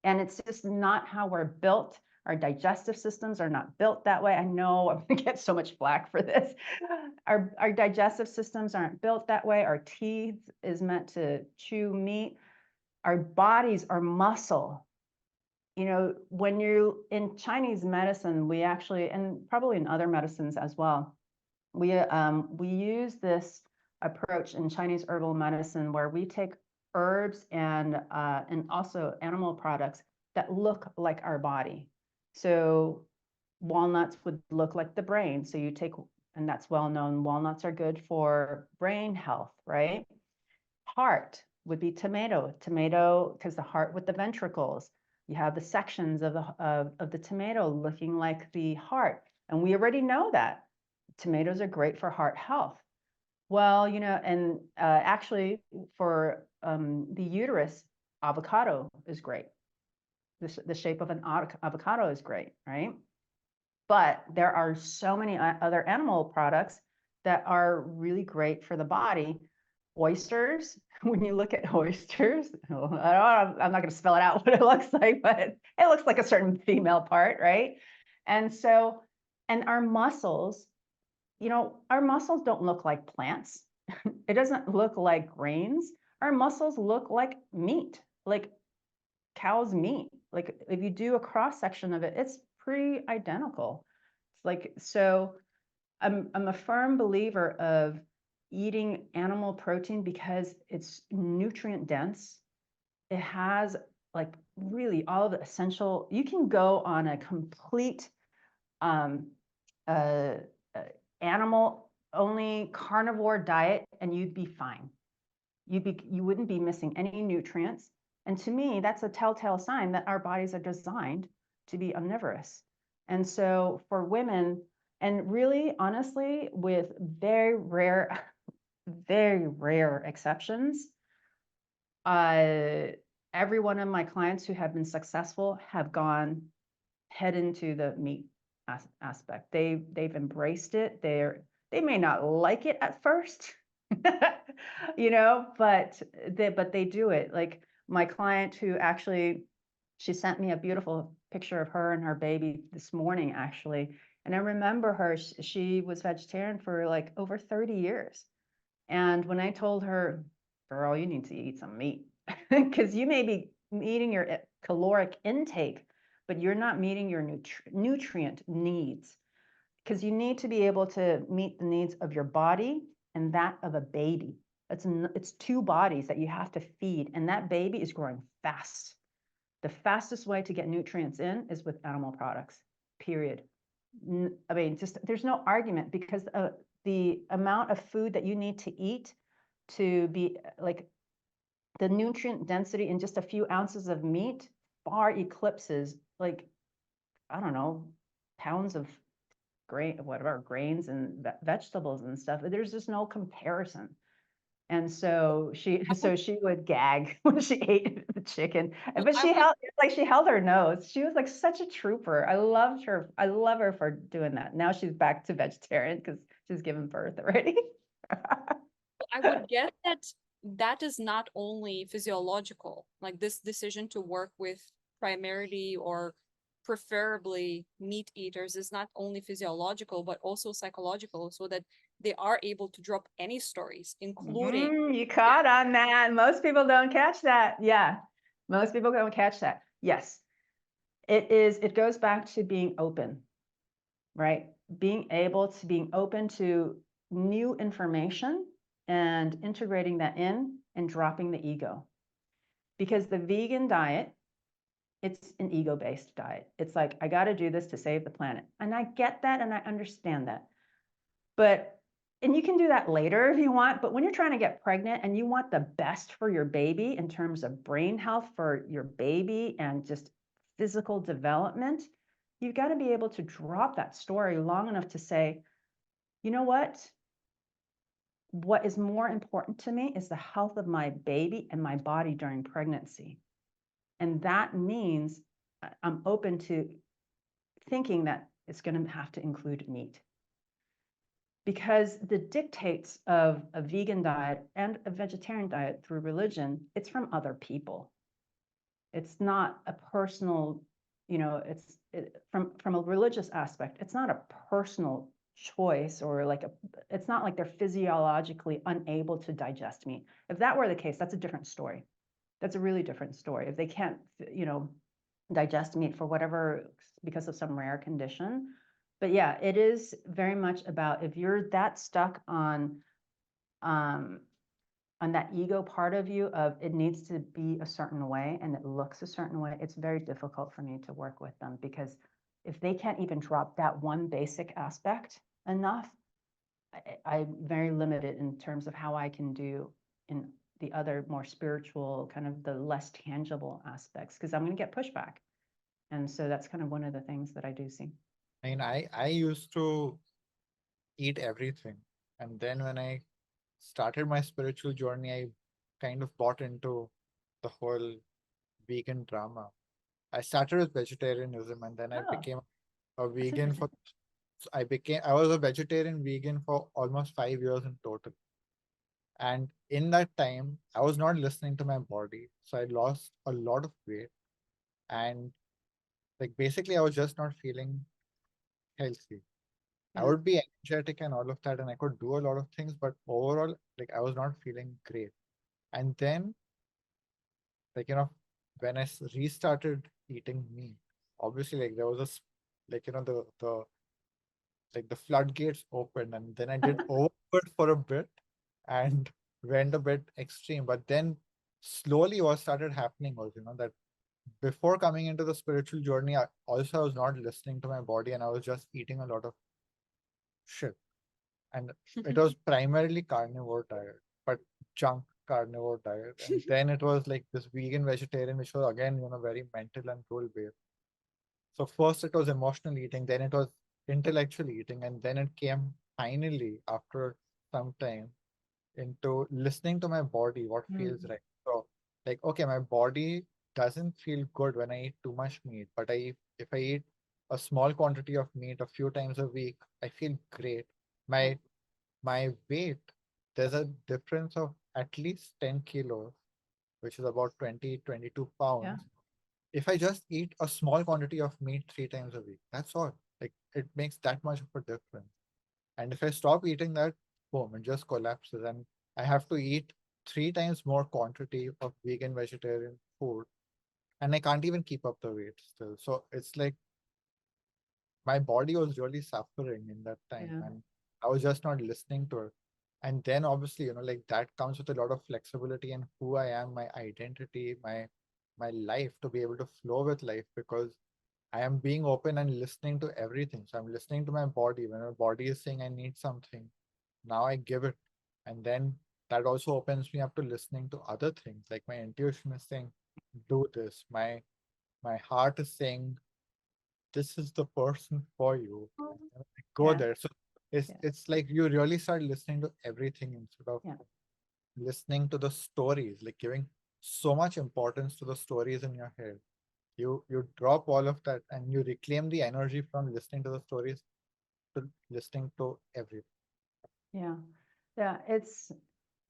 And it's just not how we're built. Our digestive systems are not built that way. I know I'm gonna get so much flack for this. Our digestive systems aren't built that way. Our teeth is meant to chew meat. Our bodies are muscle. When you're in Chinese medicine, we actually, and probably in other medicines as well, we use this approach in Chinese herbal medicine where we take herbs and also animal products that look like our body. So walnuts would look like the brain. So you take, and that's well known, walnuts are good for brain health, right? Heart would be tomato, because the heart with the ventricles. You have the sections of the tomato looking like the heart. And we already know that tomatoes are great for heart health. Well, and actually for the uterus, avocado is great. The shape of an avocado is great, right? But there are so many other animal products that are really great for the body. Oysters, when you look at oysters, I'm not going to spell it out what it looks like, but it looks like a certain female part, right? And so, and our muscles don't look like plants. It doesn't look like grains. Our muscles look like meat, like cow's meat. Like if you do a cross section of it, it's pretty identical. It's like, so I'm a firm believer of eating animal protein because it's nutrient dense. It has like really all of the essential. You can go on a complete um, uh, uh, animal only carnivore diet and you'd be fine. You wouldn't be missing any nutrients. And to me, that's a telltale sign that our bodies are designed to be omnivorous. And so for women, and really honestly, with very rare exceptions, every one of my clients who have been successful have gone head into the meat aspect. They've embraced it. They may not like it at first, but they do it. Like my client who actually, she sent me a beautiful picture of her and her baby this morning, actually. And I remember her, she was vegetarian for like over 30 years. And when I told her, girl, you need to eat some meat, because you may be meeting your caloric intake, but you're not meeting your nutrient needs, because you need to be able to meet the needs of your body and that of a baby. It's two bodies that you have to feed, and that baby is growing fast. The fastest way to get nutrients in is with animal products, period. I mean, just there's no argument, because the amount of food that you need to eat to be like the nutrient density in just a few ounces of meat far eclipses, like, I don't know, pounds of grains and vegetables and stuff. There's just no comparison. And so she would gag when she ate the chicken, but I would she held her nose. She was like such a trooper. I loved her. I love her for doing that. Now she's back to vegetarian because she's given birth already. I would guess that that is not only physiological, like this decision to work with primarily or preferably meat eaters is not only physiological, but also psychological, so that they are able to drop any stories, including You caught on that. Most people don't catch that. Yeah, most people don't catch that. Yes, it goes back to being open, right? Being open to new information and integrating that in and dropping the ego. Because the vegan diet, it's an ego-based diet. It's like, I got to do this to save the planet. And I get that and I understand that. And you can do that later if you want, but when you're trying to get pregnant and you want the best for your baby in terms of brain health for your baby and just physical development, you've got to be able to drop that story long enough to say, you know what? What is more important to me is the health of my baby and my body during pregnancy. And that means I'm open to thinking that it's going to have to include meat. Because the dictates of a vegan diet and a vegetarian diet through religion, it's from other people. It's not a personal, from a religious aspect, it's not a personal choice, or it's not like they're physiologically unable to digest meat. If that were the case, that's a different story. That's a really different story. If they can't, digest meat for whatever, because of some rare condition. But yeah, it is very much about, if you're that stuck on that ego part of you of it needs to be a certain way and it looks a certain way, it's very difficult for me to work with them, because if they can't even drop that one basic aspect enough, I'm very limited in terms of how I can do in the other more spiritual, kind of the less tangible aspects, because I'm going to get pushback. And so that's kind of one of the things that I do see. I mean, I used to eat everything. And then when I started my spiritual journey, I kind of bought into the whole vegan drama. I started with vegetarianism, and then I Oh, became a that's vegan interesting. I was a vegetarian vegan for almost 5 years in total. And in that time, I was not listening to my body. So I lost a lot of weight. And like basically I was just not feeling healthy. I Yeah. would be energetic and all of that, and I could do a lot of things, but overall, like I was not feeling great. And then, like, when I restarted eating meat, obviously, like there was like, the floodgates opened, and then I did overboard for a bit and went a bit extreme. But then slowly what started happening was, that before coming into the spiritual journey, I was not listening to my body, and I was just eating a lot of shit. And it was primarily carnivore diet, but junk carnivore diet. And then it was like this vegan vegetarian, which was again, very mental and rule based. So first it was emotional eating, then it was intellectual eating, and then it came finally after some time into listening to my body, what feels Mm. right. So like, okay, my body doesn't feel good when I eat too much meat, but if I eat a small quantity of meat a few times a week, I feel great. Yeah. My weight, there's a difference of at least 10 kilos, which is about 22 Yeah. pounds. If I just eat a small quantity of meat 3 times a week, that's all. Like it makes that much of a difference. And if I stop eating that, boom, it just collapses. And I have to eat 3 times more quantity of vegan vegetarian food. And I can't even keep up the weight still. So it's like my body was really suffering in that time. Yeah. And I was just not listening to it. And then obviously, like that comes with a lot of flexibility in who I am, my identity, my life to be able to flow with life because I am being open and listening to everything. So I'm listening to my body. When my body is saying I need something, now I give it. And then that also opens me up to listening to other things. Like my intuition is saying, do this. My heart is saying, this is the person for you. And go Yeah. there. So Yeah. it's like you really start listening to everything instead of Yeah. listening to the stories, like giving so much importance to the stories in your head. You drop all of that and you reclaim the energy from listening to the stories to listening to everything. Yeah. Yeah.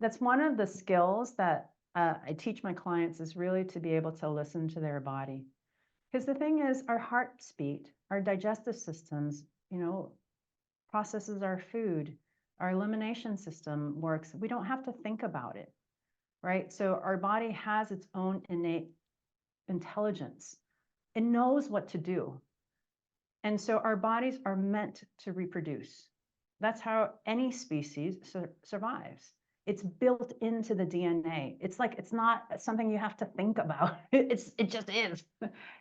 That's one of the skills that I teach my clients is really to be able to listen to their body. Because the thing is, our heart's beat, our digestive systems, processes our food, our elimination system works. We don't have to think about it, right? So our body has its own innate intelligence. It knows what to do. And so our bodies are meant to reproduce. That's how any species survives. It's built into the DNA. It's not something you have to think about. It just is.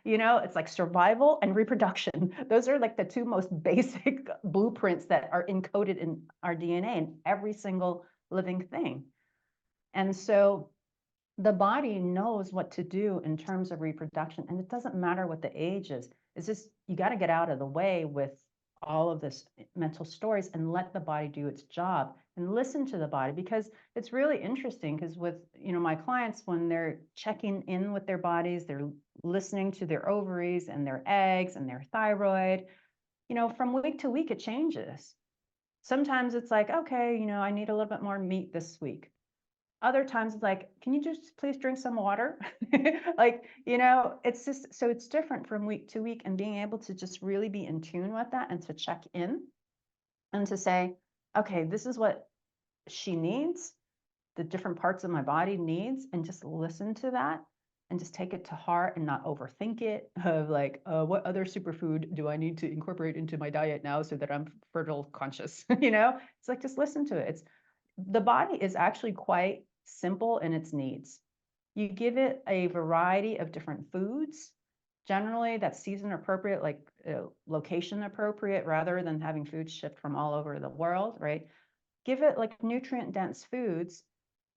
It's like survival and reproduction. Those are like the two most basic blueprints that are encoded in our DNA in every single living thing. And so the body knows what to do in terms of reproduction, and it doesn't matter what the age is. It's just you got to get out of the way with all of this mental stories and let the body do its job and listen to the body, because it's really interesting. Because with my clients, when they're checking in with their bodies, they're listening to their ovaries and their eggs and their thyroid. From week to week it changes. Sometimes it's like, okay, I need a little bit more meat this week. Other times it's like, can you just please drink some water? Like, it's just, so it's different from week to week, and being able to just really be in tune with that and to check in and to say, okay, this is what she needs, the different parts of my body needs, and just listen to that and just take it to heart and not overthink it of like, what other superfood do I need to incorporate into my diet now so that I'm fertile conscious? It's like, just listen to it. The body is actually quite simple in its needs. You give it a variety of different foods, generally that's season appropriate, like location appropriate, rather than having food shipped from all over the world, right? Give it like nutrient dense foods,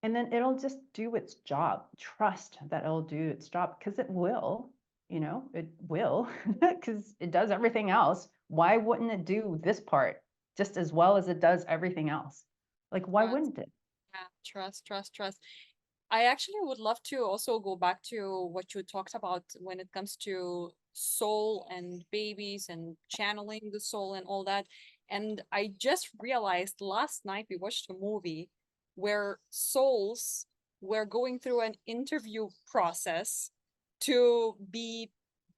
and then it'll just do its job. Trust that it'll do its job, because it will, it will, because it does everything else. Why wouldn't it do this part just as well as it does everything else? Like, why Trust. wouldn't it? Yeah, trust. I actually would love to also go back to what you talked about when it comes to soul and babies and channeling the soul and all that. And I just realized last night we watched a movie where souls were going through an interview process to be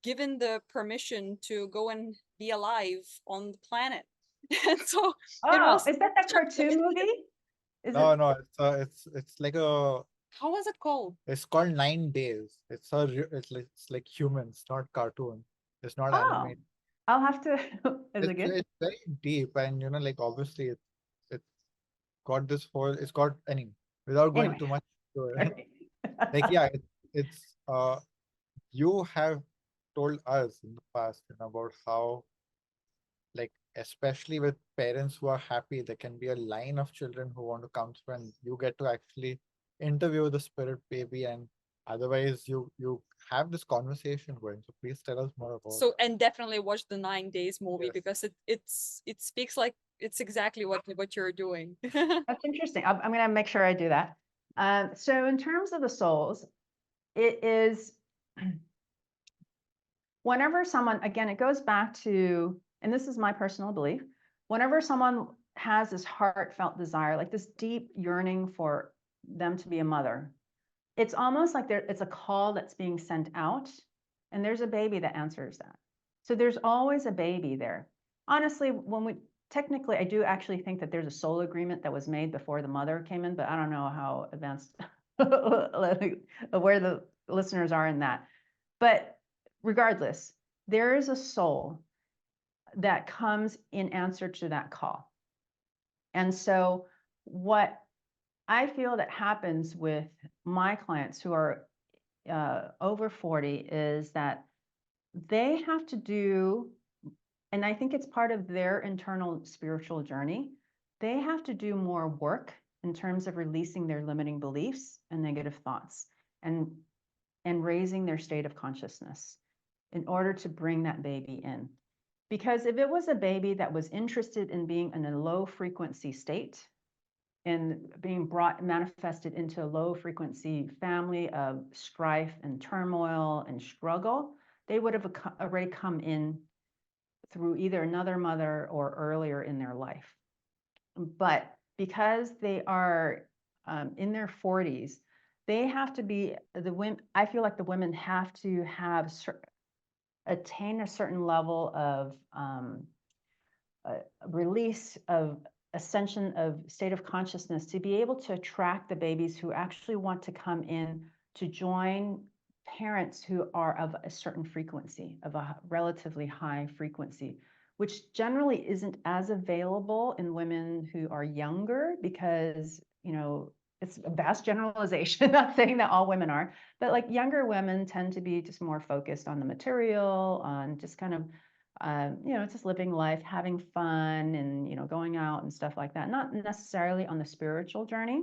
given the permission to go and be alive on the planet. And so it Oh, was is that that such cartoon movie? Is No, it? no, it's like how was it called? it's called 9 days. It's like humans, not cartoon. It's not Oh, animated. I'll have to. Is it It's good? it's very deep, and like obviously it's got this whole. It's got any without going Anyway. too much to it. Okay. Like yeah, it's you have told us in the past about how, like, especially with parents who are happy, there can be a line of children who want to come through, and you get to actually interview the spirit baby, and otherwise you have this conversation going. So please tell us more about So and definitely watch the 9 days it. movie Yes. because it speaks like it's exactly what you're doing. That's interesting. I'm going to make sure I do that. So in terms of the souls, it is whenever someone, again, it goes back to, and this is my personal belief, whenever someone has this heartfelt desire, like this deep yearning for them to be a mother, it's almost like it's a call that's being sent out, and there's a baby that answers that. So there's always a baby there. honestly, technically, I do actually think that there's a soul agreement that was made before the mother came in, but I don't know how advanced where the listeners are in that. But regardless, there is a soul that comes in answer to that call. And so what I feel that happens with my clients who are over 40 is that they have to do, and I think it's part of their internal spiritual journey, they have to do more work in terms of releasing their limiting beliefs and negative thoughts and raising their state of consciousness in order to bring that baby in. Because if it was a baby that was interested in being in a low frequency state and being manifested into a low frequency family of strife and turmoil and struggle, they would have already come in through either another mother or earlier in their life. But because they are in their 40s, they have to be, the women, I feel like the women have to have attain a certain level of release of ascension of state of consciousness to be able to attract the babies who actually want to come in to join parents who are of a certain frequency, of a relatively high frequency, which generally isn't as available in women who are younger because, you know, it's a vast generalization, not saying that all women are, but like younger women tend to be just more focused on the material, on just kind of you know, just living life, having fun and, you know, going out and stuff like that, not necessarily on the spiritual journey.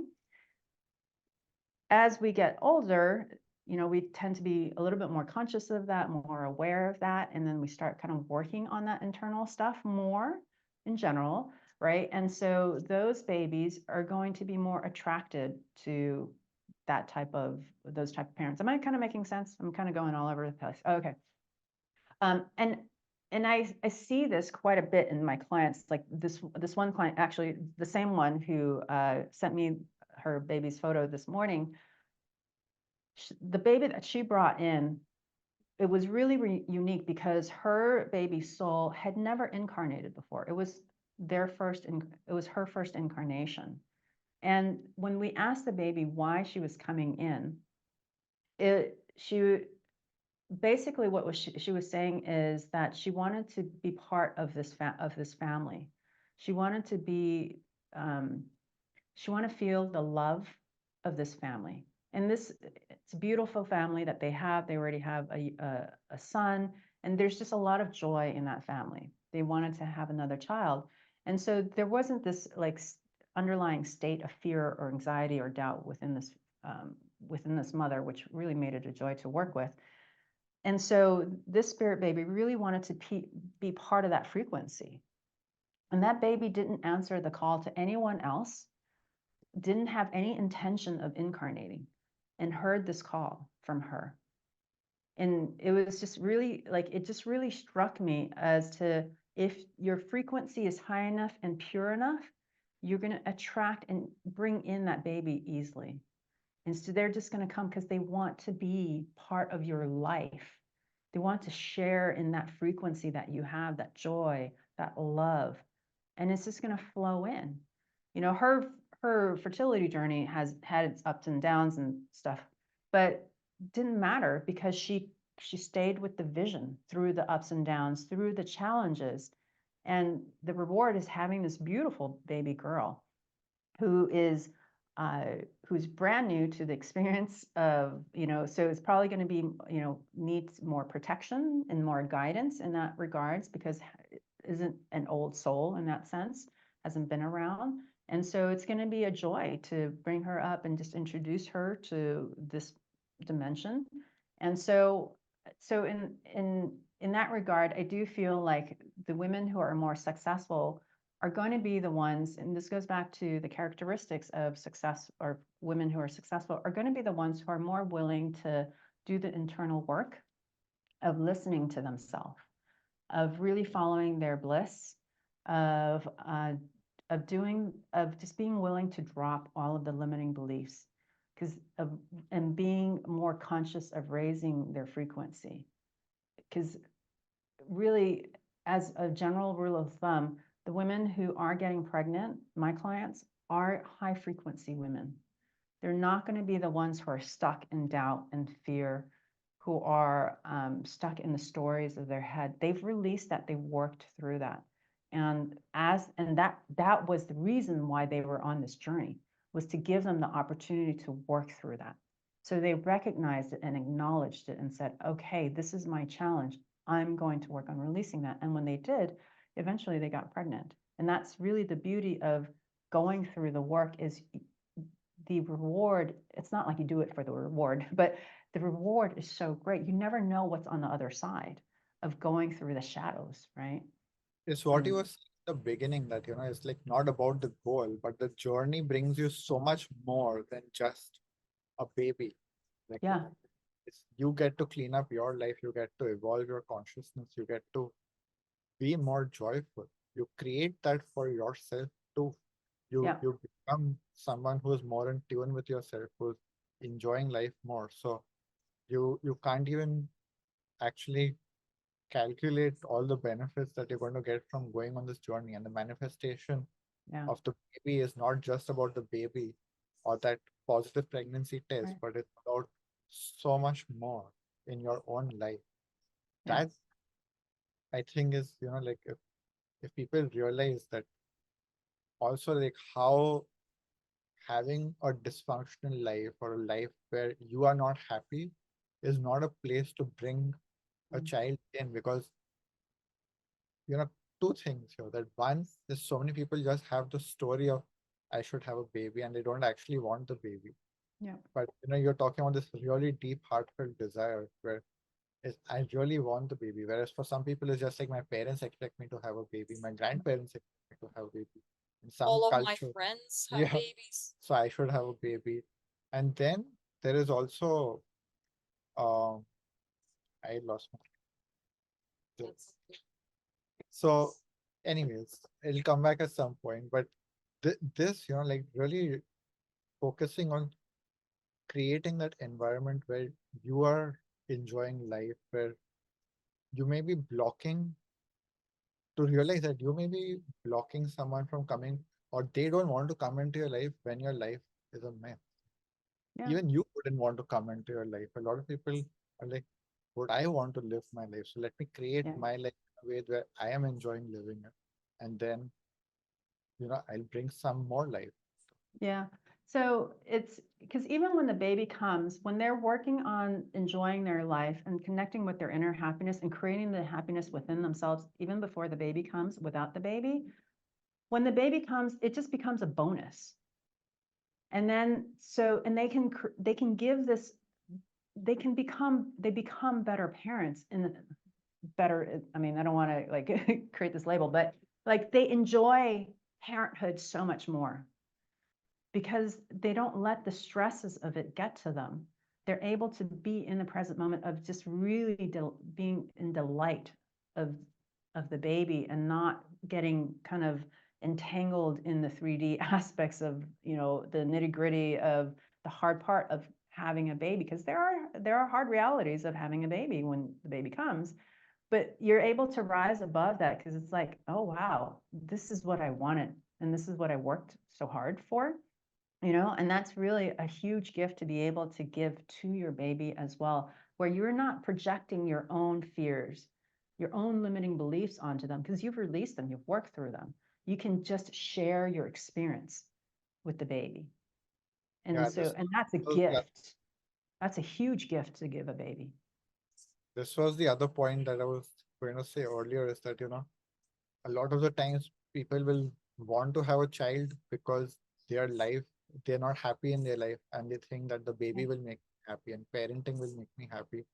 As we get older, you know, we tend to be a little bit more conscious of that, more aware of that. And then we start kind of working on that internal stuff more in general, right? And so those babies are going to be more attracted to those type of parents. Am I kind of making sense? I'm kind of going all over the place. Okay. And I see this quite a bit in my clients, like this one client, actually the same one who sent me her baby's photo this morning. The baby that she brought in, it was really unique because her baby soul had never incarnated before. It was her first incarnation. And when we asked the baby why she was coming in, she basically what she was saying is that she wanted to be part of this family. She wanted to be she wanted to feel the love of this family. And it's a beautiful family that they have. They already have a son, and there's just a lot of joy in that family. They wanted to have another child. And so there wasn't this like underlying state of fear or anxiety or doubt within this mother, which really made it a joy to work with. And so this spirit baby really wanted to be part of that frequency. And that baby didn't answer the call to anyone else, didn't have any intention of incarnating, and heard this call from her. And it was just really like, it just really struck me as to, if your frequency is high enough and pure enough, you're going to attract and bring in that baby easily. And so they're just going to come because they want to be part of your life. They want to share in that frequency that you have, that joy, that love. And it's just going to flow in. You know, her fertility journey has had its ups and downs and stuff, but didn't matter because she stayed with the vision through the ups and downs, through the challenges. And the reward is having this beautiful baby girl who's brand new to the experience of, you know, so it's probably going to be, you know, needs more protection and more guidance in that regards, because it isn't an old soul in that sense, hasn't been around. And so it's going to be a joy to bring her up and just introduce her to this dimension. And so in that regard, I do feel like the women who are more successful are going to be the ones, and this goes back to the characteristics of success, or women who are successful are going to be the ones who are more willing to do the internal work of listening to themselves, of really following their bliss, of just being willing to drop all of the limiting beliefs, and being more conscious of raising their frequency. Because really, as a general rule of thumb, the women who are getting pregnant, my clients, are high frequency women. They're not going to be the ones who are stuck in doubt and fear, who are stuck in the stories of their head. They've released that. They worked through that. And that was the reason why they were on this journey, was to give them the opportunity to work through that. So they recognized it and acknowledged it and said, okay, this is my challenge. I'm going to work on releasing that. And when they did, eventually they got pregnant. And that's really the beauty of going through the work, is the reward. It's not like you do it for the reward, but the reward is so great. You never know what's on the other side of going through the shadows, right? It's what you And were saying in the beginning, that it's like not about the goal, but the journey brings you so much more than just a baby. Like yeah, you get to clean up your life, you get to evolve your consciousness, you get to be more joyful. You create that for yourself too. You yeah, you become someone who's more in tune with yourself, who's enjoying life more. So you can't even actually calculate all the benefits that you're going to get from going on this journey. And the manifestation yeah, of the baby is not just about the baby or that positive pregnancy test, right, but it's about so much more in your own life. yeah, That I think is, like if people realize that, also like how having a dysfunctional life or a life where you are not happy is not a place to bring a mm, child in. Because you know two things here, that one is, so many people just have the story of I should have a baby, and they don't actually want the baby. yeah, But you're talking about this really deep heartfelt desire where is I really want the baby. Whereas for some people it's just like my parents expect me to have a baby, my grandparents expect me to have a baby. In some All of my culture, friends have yeah, babies. so I should have a baby. And then there is also um I lost my That's so anyways, it'll come back at some point. But this, like really focusing on creating that environment where you are enjoying life, where you may be blocking, to realize that you may be blocking someone from coming, or they don't want to come into your life when your life is a mess. yeah, Even you wouldn't want to come into your life. A lot of people are like, would I want to live my life? So let me create yeah, my life in a way where I am enjoying living it. And then, I'll bring some more life. yeah. So it's because even when the baby comes, when they're working on enjoying their life and connecting with their inner happiness and creating the happiness within themselves, even before the baby comes, without the baby, when the baby comes, it just becomes a bonus. And then and they can give this, they become better parents, in better, I mean, I don't want to like create this label, but like they enjoy parenthood so much more because they don't let the stresses of it get to them. They're able to be in the present moment of just really being in delight of the baby, and not getting kind of entangled in the 3D aspects of, the nitty-gritty of the hard part of having a baby, because there are hard realities of having a baby when the baby comes. But you're able to rise above that, because it's like, oh wow, this is what I wanted, and this is what I worked so hard for. And that's really a huge gift to be able to give to your baby as well, where you're not projecting your own fears, your own limiting beliefs onto them, because you've released them, you've worked through them. You can just share your experience with the baby. And Yeah, so, and that's a was the, gift. That's a huge gift to give a baby. this was the other point that I was going to say earlier, is that, a lot of the times people will want to have a child because their life, they're not happy in their life, and they think that the Yeah, baby will make me happy and parenting will make me happy.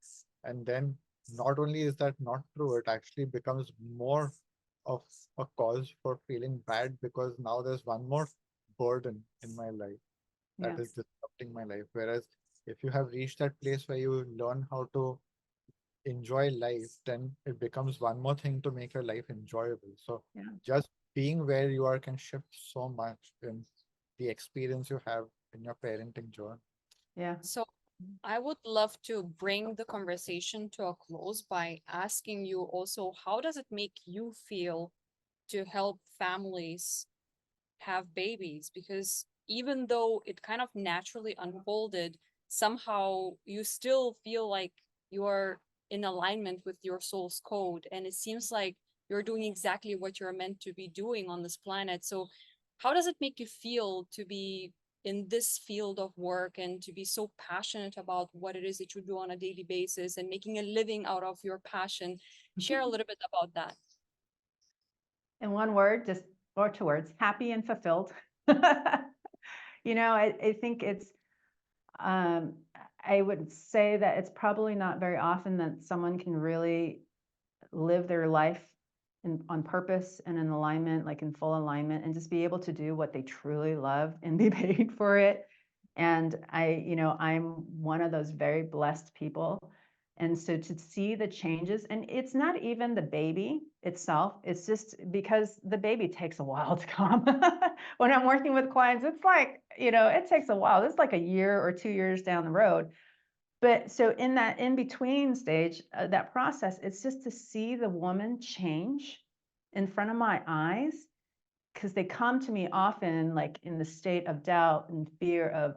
And then not only is that not true, it actually becomes more of a cause for feeling bad, because now there's one more burden in my life that yeah, is disrupting my life. Whereas if you have reached that place where you learn how to enjoy life, then it becomes one more thing to make your life enjoyable. So yeah, just being where you are can shift so much in the experience you have in your parenting journey. yeah, so I would love to bring the conversation to a close by asking you also, how does it make you feel to help families have babies? Because even though it kind of naturally unfolded, somehow you still feel like you're in alignment with your soul's code. And it seems like you're doing exactly what you're meant to be doing on this planet. So, how does it make you feel to be in this field of work and to be so passionate about what it is that you do on a daily basis and making a living out of your passion? Share a little bit about that. In one word, just or two words, happy and fulfilled. I think it's, um, I would say that it's probably not very often that someone can really live their life on purpose and in alignment, like in full alignment, and just be able to do what they truly love and be paid for it. And I'm one of those very blessed people. And so to see the changes, and it's not even the baby itself, it's just because the baby takes a while to come. When I'm working with clients, it's like, it takes a while. It's like a year or 2 years down the road. But so in that in between stage, that process, it's just to see the woman change in front of my eyes, because they come to me often like in the state of doubt and fear of,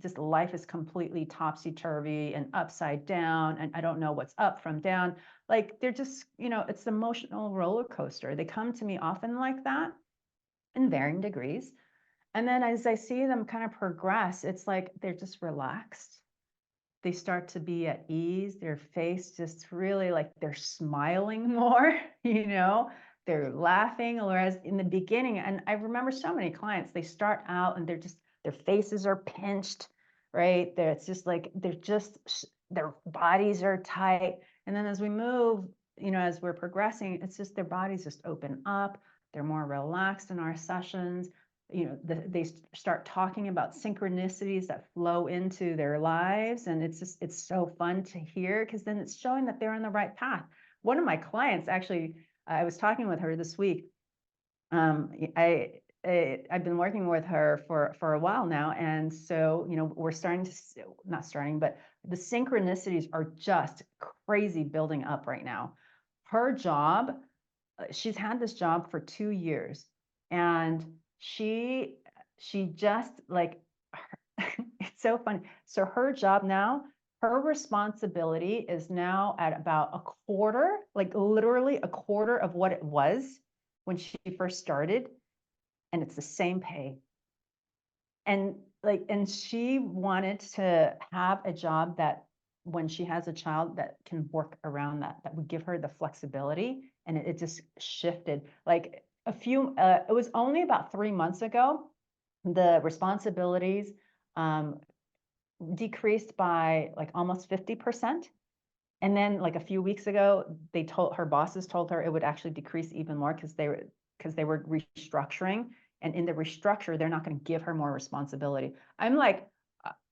just life is completely topsy-turvy and upside down, and I don't know what's up from down. Like they're just, it's the emotional roller coaster. They come to me often like that in varying degrees. And then as I see them kind of progress, it's like they're just relaxed. They start to be at ease, their face just really like they're smiling more, they're laughing. Whereas in the beginning, and I remember so many clients, they start out and their faces are pinched, right? It's just like, their bodies are tight. And then as we move, as we're progressing, it's just their bodies just open up. They're more relaxed in our sessions. They start talking about synchronicities that flow into their lives, and it's so fun to hear, because then it's showing that they're on the right path. One of my clients, actually, I was talking with her this week. I've been working with her for a while now, and so we're starting to, not starting, but the synchronicities are just crazy building up right now. Her job, she's had this job for 2 years, and she just like, it's so funny. So her job now, her responsibility is now at about a quarter, like literally a quarter of what it was when she first started, and it's the same pay. And she wanted to have a job that when she has a child that can work around that would give her the flexibility. And it just shifted. Like it was only about 3 months ago, the responsibilities decreased by like almost 50%. And then like a few weeks ago, her bosses told her it would actually decrease even more, because they were restructuring. And in the restructure, they're not going to give her more responsibility. I'm like,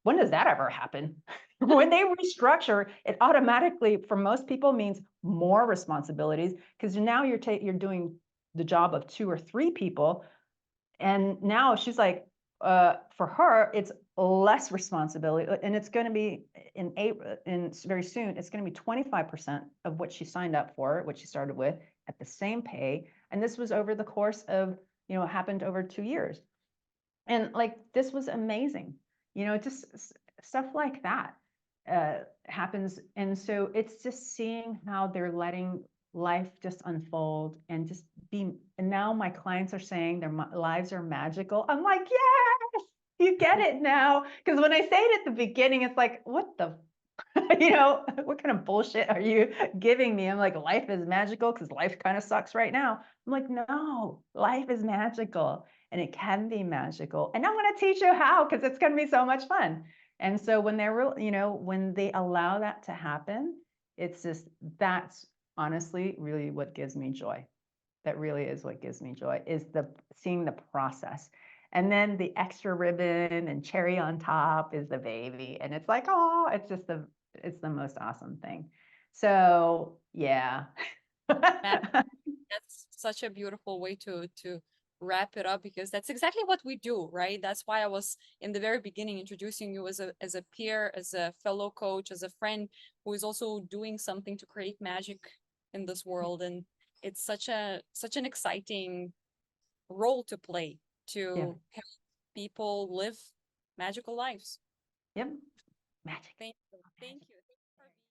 when does that ever happen? When they restructure, it automatically, for most people, means more responsibilities, because now you're doing the job of 2 or 3 people. And now she's like, for her, it's less responsibility, and it's going to be in April, very soon, it's going to be 25% of what she signed up for, what she started with, at the same pay. And this was over the course of, it happened over 2 years. And like, this was amazing, just stuff like that happens. And so it's just seeing how they're letting life just unfold and just be. And now my clients are saying their lives are magical. I'm like, yes, you get it now. Because when I say it at the beginning, it's like, what the, what kind of bullshit are you giving me? I'm like, life is magical because life kind of sucks right now. I'm like, no, life is magical, and it can be magical. And I'm going to teach you how, because it's going to be so much fun. And so when when they allow that to happen, that's honestly really what gives me joy. That really is what gives me joy, is seeing the process. And then the extra ribbon and cherry on top is the baby. And it's like, oh, it's the most awesome thing. So yeah. Man, that's such a beautiful way to wrap it up, because that's exactly what we do, right? That's why I was in the very beginning introducing you as a peer, as a fellow coach, as a friend who is also doing something to create magic in this world. And it's such an exciting role to play Yeah. to help people live magical lives. Yep. Magic. Thank you. Thank you.